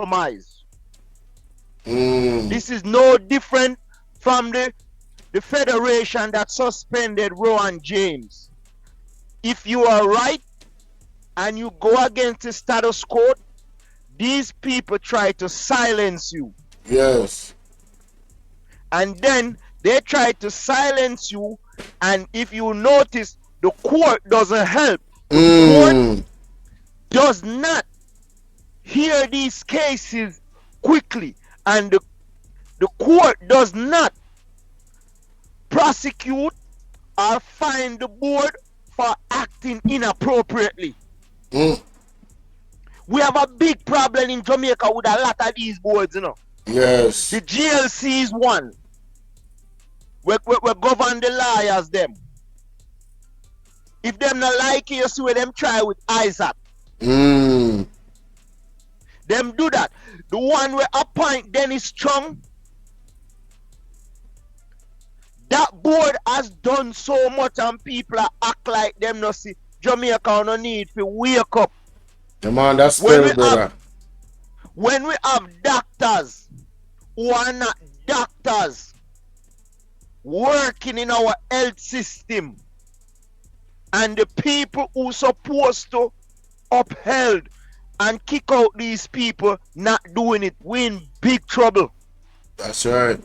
compromise. This is no different from the federation that suspended Rowan James. If you are right and you go against the status quo, these people try to silence you. Yes. And then they try to silence you, and if you notice, the court doesn't help. The court does not hear these cases quickly, and the court does not prosecute or fine the board for acting inappropriately. We have a big problem in Jamaica with a lot of these boards, you know. Yes. The GLC is one. We govern the lawyers them. If them not like you, see what them try with Isaac. Them do that. The one we appoint Dennis Strong, that board has done so much and people act like them no see. Jamaica no need to wake up. The man, that's very brother. When we have doctors who are not doctors working in our health system, and the people who supposed to upheld and kick out these people not doing it, we in big trouble. That's right.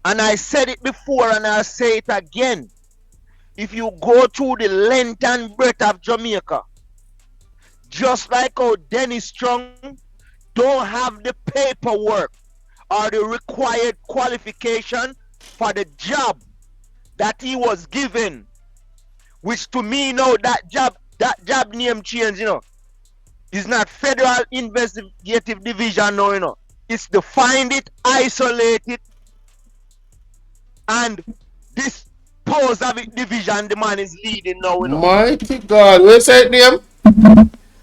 And I said it before and I'll say it again. If you go through the length and breadth of Jamaica, just like how Dennis Strong don't have the paperwork or the required qualification for the job that he was given, which to me now that job name change, you know. It's not Federal Investigative Division now, you know. It's the Find It, Isolate It, and Dispose of It Division the man is leading now, you know. Mighty God, what's that name?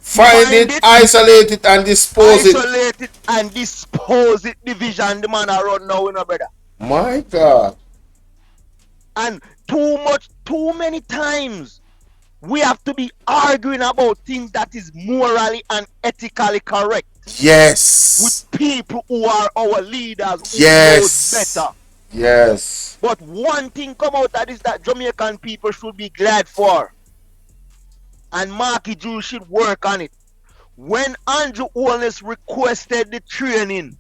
Find it, isolate it, and dispose it. Isolate it and dispose it division the man around now, you know, brother. My God. And too many times we have to be arguing about things that is morally and ethically correct. Yes. With people who are our leaders who knows better. Yes. But one thing come out of this that Jamaican people should be glad for. And Marky Jew should work on it. When Andrew Holness requested the training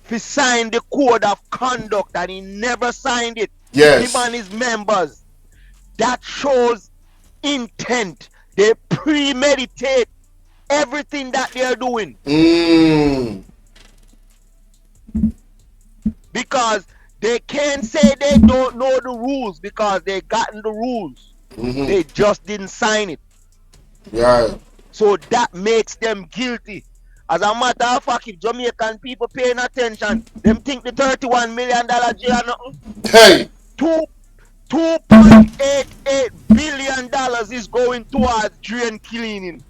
to sign the code of conduct and he never signed it, yes, him and his members, that shows intent. They premeditate everything that they are doing. Because they can't say they don't know the rules because they gotten the rules. They just didn't sign it. Right. So that makes them guilty. As a matter of fact, if Jamaican people paying attention, them think the $31 million jail nothing. Hey. $2.88 billion is going towards drain cleaning.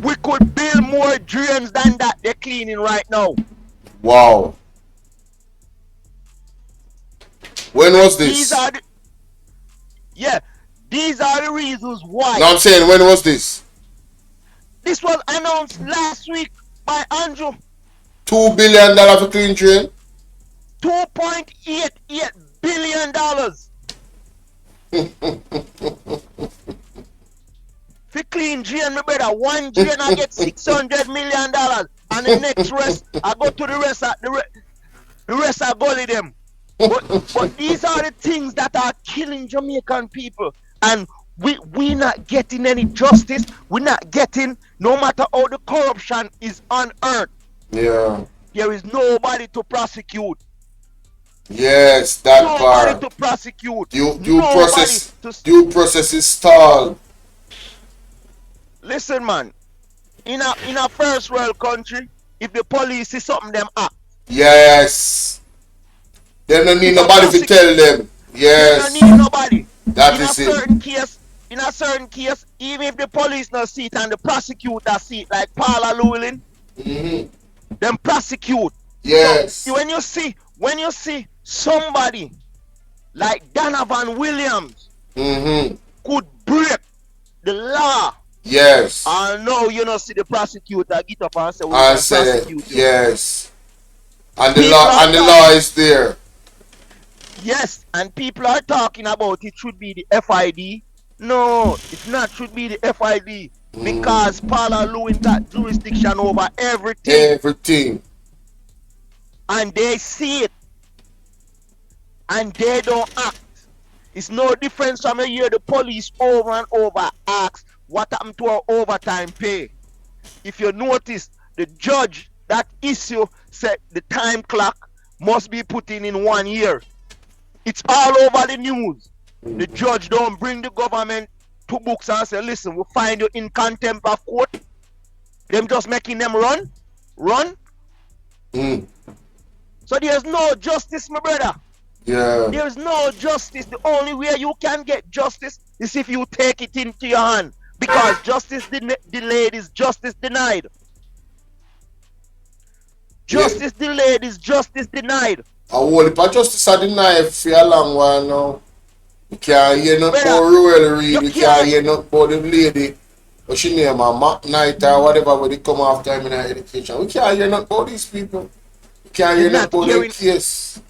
We could build more drains than that they're cleaning right now. Wow. When was this? These are the reasons why. No, I'm saying, when was this? This was announced last week by Andrew. $2 billion for clean drain? $2.88 billion. For clean drain, my brother, one drain I get $600 million. And the next rest, I go to the rest I gully them. But these are the things that are killing Jamaican people. And we not getting any justice. We're not getting, no matter how the corruption is unearthed. Yeah. There is nobody to prosecute. Yes, that nobody part. To prosecute. Due process is stalled. Listen, man. In a first world country, if the police see something, them act. Yes. They don't need nobody to tell them. Yes. They don't need nobody. That is it. In a certain case, even if the police not see it and the prosecutor see it, like Paula Llewellyn, them prosecute. Yes. So, when you see somebody like Donovan Williams could break the law Yes. I know you know see the prosecutor get up and say we I can said prosecute you. yes. And People are the law talking. is there. Yes, and people are talking about it should be the FID. No, it's not should be the FID because Mm. Paula Lewin got jurisdiction over everything Everything. and they see it and they don't act. It's no difference from a year the police over and over ask what happened to our overtime pay. If you notice, the judge that issue said the time clock must be put in 1 year. It's all over the news. The Mm. judge don't bring the government to books and say, listen, we find you in contempt of court. Them just making them run. Mm. So there's no justice, my brother. Yeah. There's no justice. The only way you can get justice is if you take it into your hand. Because justice delayed is justice denied. Yeah. Justice delayed is justice denied. I hold it. But justice are denied for a long while now. We can't hear nothing Brother, about Ruel you Reid. We can't can't. hear nothing about the lady. What she name a Mac Knight or whatever when they come after him in our education. We can't hear nothing about these people. We can't You're hear nothing not about their hearing case.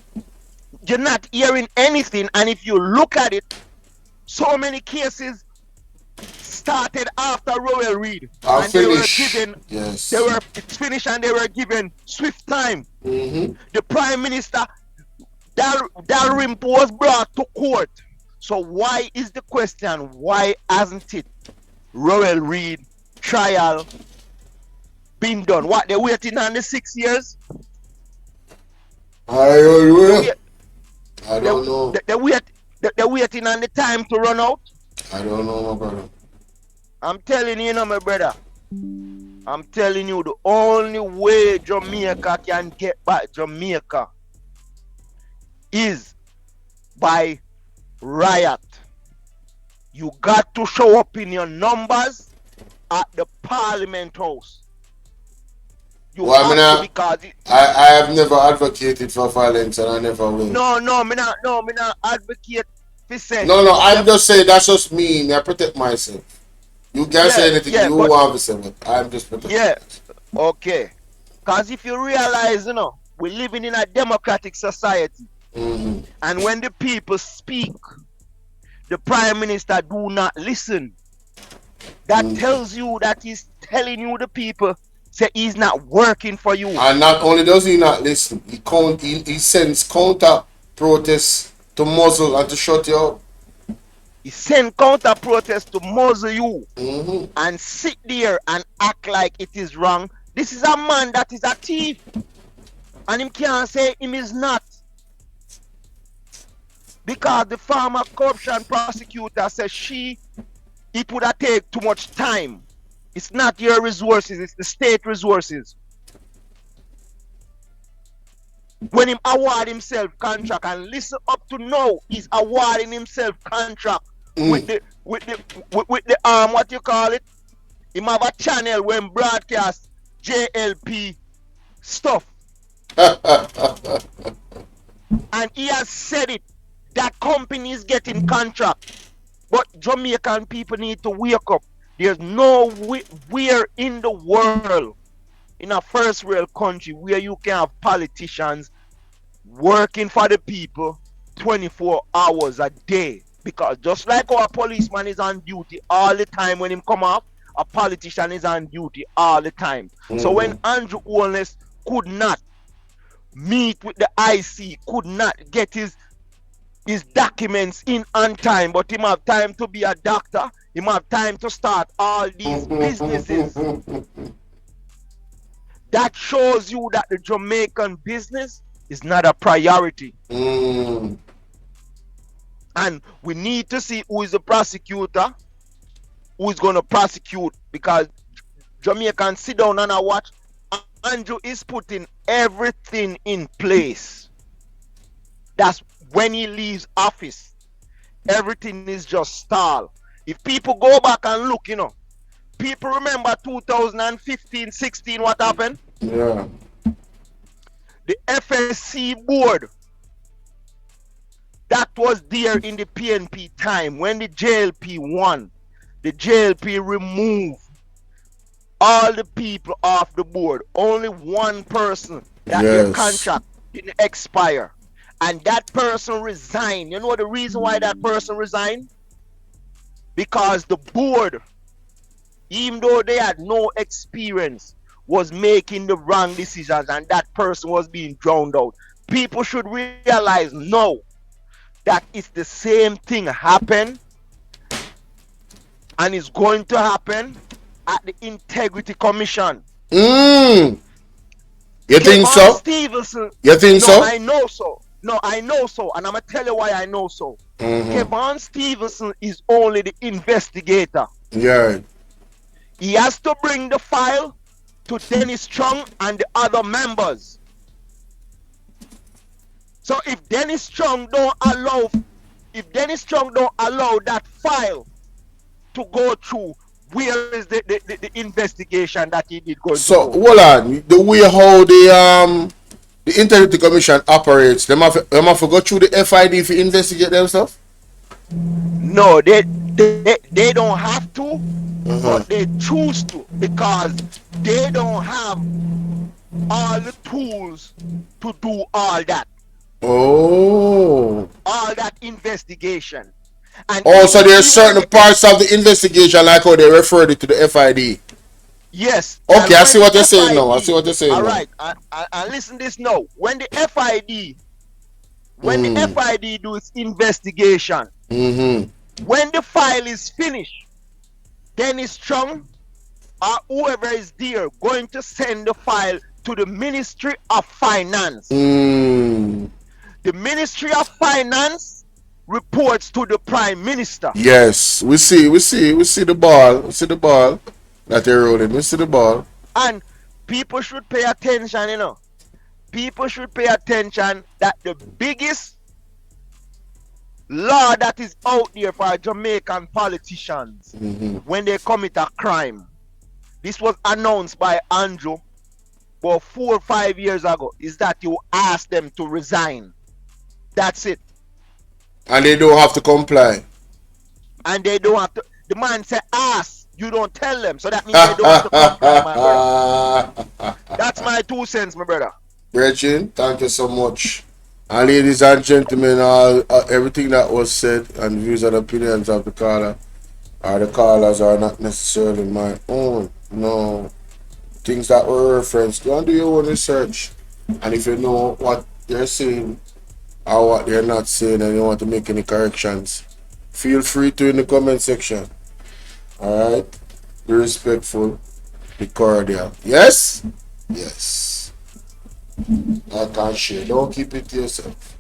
you're not hearing anything. And if you look at it, so many cases started after Royal Reid. And And they were finish. given Yes. it's finished and they were given swift time. Mm-hmm. The Prime Minister Dalrymple was brought to court. So why is the question? Why hasn't it Royal Reid trial been done? What they're waiting on the 6 years? I don't They know. wait, I they, don't know. they're waiting on the time to run out. I don't know, my brother. I'm telling you, my brother. I'm telling you, the only way Jamaica can get back Jamaica is by riot. You got to show up in your numbers at the Parliament House. You Well, I mean, have to because I have never advocated for violence and I never will. me not advocate for say, No, no, I'm just saying that's just me. I protect myself. You can say anything yeah, you but want to say, but I'm just protecting yeah, myself. okay. Because if you realize, we're living in a democratic society, Mm-hmm. and when the people speak, the Prime Minister do not listen. That Mm-hmm. tells you that he's telling you the people say he's not working for you. And not only does he not listen, he sends counter protests to muzzle and to shut you up. He send counter protests to muzzle you Mm-hmm. and sit there and act like it is wrong. This is a man that is a thief, and him can't say him is not. Because the former corruption prosecutor says it would have take too much time. It's not your resources, it's the state resources. When him award himself contract and listen up to now, he's awarding himself contract with Mm. the what you call it? Him have a channel when broadcast JLP stuff. And he has said it. That company is getting contract. But Jamaican people need to wake up. There's nowhere in the world, in a first world country, where you can have politicians working for the people 24 hours a day. Because just like our policeman is on duty all the time when him come off, a politician is on duty all the time. So when Mm-hmm. Andrew Holness could not meet with the IC, could not get his documents in on time, but him have time to be a doctor, him have time to start all these businesses. That shows you that the Jamaican business is not a priority. Mm. And we need to see who is the prosecutor, who is going to prosecute, because Jamaicans sit down and I watch. Andrew is putting everything in place. That's when he leaves office. Everything is just stalled. If people go back and look, people remember 2015-16 what happened? Yeah. The FSC board that was there in the PNP time when the JLP won. the JLP remove all the people off the board. Only one person that their Yes. contract didn't expire. And that person resigned. You know the reason why that person resigned? Because the board, even though they had no experience, was making the wrong decisions and that person was being drowned out. People should realize no, that it's the same thing happen and it's going to happen at the Integrity Commission. Mm. You think Kevon so? Stevenson, You think no, so? I know so. No, I know so. And I'm going to tell you why I know so. Mm-hmm. Kevon Stevenson is only the investigator. Yeah. He has to bring the file to Dennis Strong and the other members. So if Dennis Strong don't allow that file to go through, where is the investigation that he did going to So go? hold on. The way how the Integrity Commission operates, them have to go through the FID to investigate themselves? No, they don't have to, but Uh-huh. they choose to because they don't have all the tools to do Oh. all that investigation. And Oh, so there's even when certain the parts of the investigation like how they referred it to the FID. yes, Okay, and I when see the what you're saying now. I see FID, what you're saying all now. right, and listen this now. When the Mm. FID do its investigation, Mm-hmm. when the file is finished, Dennis Strong or whoever is there going to send the file to the Ministry of Finance. Mm. The Ministry of Finance reports to the Prime Minister. Yes, we see the ball. We see the ball that they're rolling. We see the ball. And people should pay attention, People should pay attention that the biggest law that is out there for Jamaican politicians Mm-hmm. when they commit a crime. This was announced by Andrew about 4 or 5 years ago. Is that you ask them to resign. That's it. And they don't have to comply. And they don't have to. The man said ask. You don't tell them. So that means they don't have to comply, my brother. That's my 2 cents, my brother. Gretchen, thank you so much. And ladies and gentlemen, all everything that was said and views and opinions of the caller or the callers are not necessarily my own. No. Things that were referenced. Go and do your own research. And if you know what they're saying or what they're not saying and you want to make any corrections, feel free to in the comment section. Alright? Be respectful, be cordial. Yes? Yes. I can't share. Don't keep it to yourself.